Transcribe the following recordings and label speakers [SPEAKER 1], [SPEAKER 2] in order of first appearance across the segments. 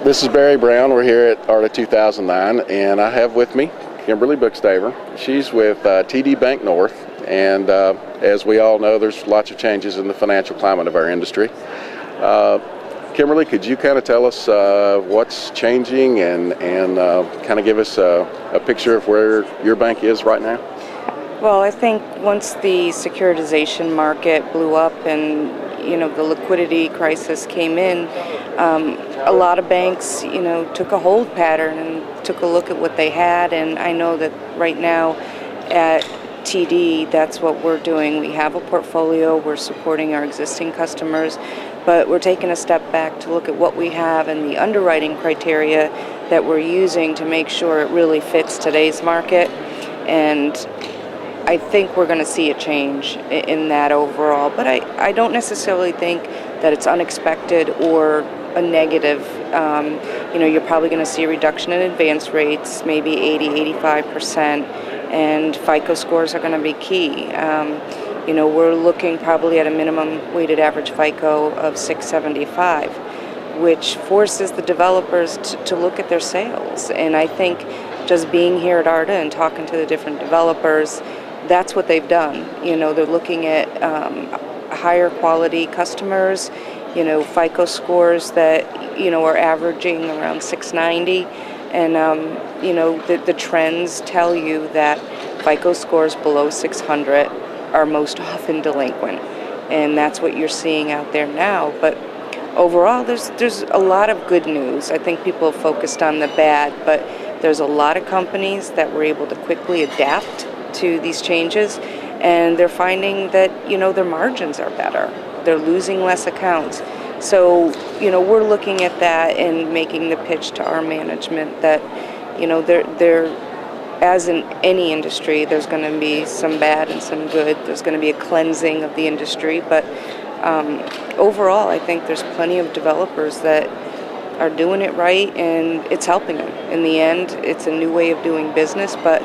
[SPEAKER 1] This is Barry Brown. We're here at ARDA 2009, and I have with me Kimberly Bookstaver. She's with TD Banknorth, and as we all know, there's lots of changes in the financial climate of our industry. Kimberly, could you kind of tell us what's changing and kind of give us a picture of where your bank is right now?
[SPEAKER 2] Well, I think once the securitization market blew up and the liquidity crisis came in, a lot of banks took a hold pattern and took a look at what they had. And I know that right now at TD, that's what we're doing. We have a portfolio, we're supporting our existing customers, but we're taking a step back to look at what we have and the underwriting criteria that we're using to make sure it really fits today's market. And I think we're going to see a change in that overall, but I don't necessarily think that it's unexpected or a negative. You're probably going to see a reduction in advance rates, maybe 80-85%, and FICO scores are going to be key. We're looking probably at a minimum weighted average FICO of 675, which forces the developers to look at their sales. And I think just being here at ARDA and talking to the different developers, that's what they've done. They're looking at higher quality customers, FICO scores that, are averaging around 690. And, the trends tell you that FICO scores below 600 are most often delinquent. And that's what you're seeing out there now. But overall, there's a lot of good news. I think people have focused on the bad, but there's a lot of companies that were able to quickly adapt to these changes, and they're finding that their margins are better. They're losing less accounts. So we're looking at that and making the pitch to our management that there as in any industry, there's going to be some bad and some good. There's going to be a cleansing of the industry, but overall I think there's plenty of developers that are doing it right, and it's helping them. In the end, it's a new way of doing business, but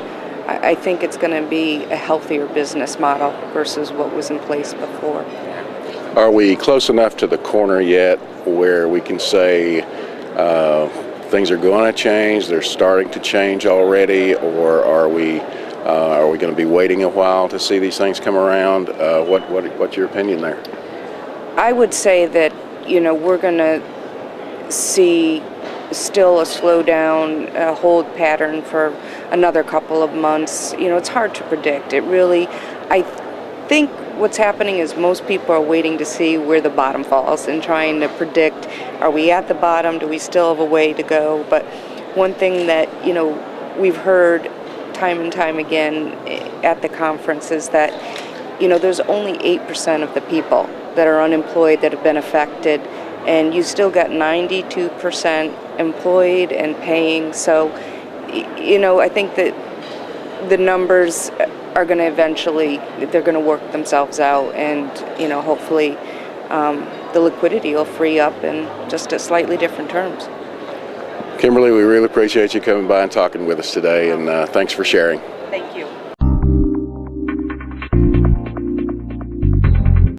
[SPEAKER 2] I think it's going to be a healthier business model versus what was in place before.
[SPEAKER 1] Are we close enough to the corner yet where we can say things are going to change, they're starting to change already, or are we going to be waiting a while to see these things come around? What's your opinion there?
[SPEAKER 2] I would say that we're going to see still a slowdown, a hold pattern for another couple of months. It's hard to predict. I think what's happening is most people are waiting to see where the bottom falls and trying to predict, are we at the bottom? Do we still have a way to go? But one thing that, we've heard time and time again at the conference is that, there's only 8% of the people that are unemployed that have been affected, and you still got 92% employed and paying. So, I think that the numbers are going to eventually, they're going to work themselves out, and, hopefully the liquidity will free up in just a slightly different terms.
[SPEAKER 1] Kimberly, we really appreciate you coming by and talking with us today, and thanks for sharing.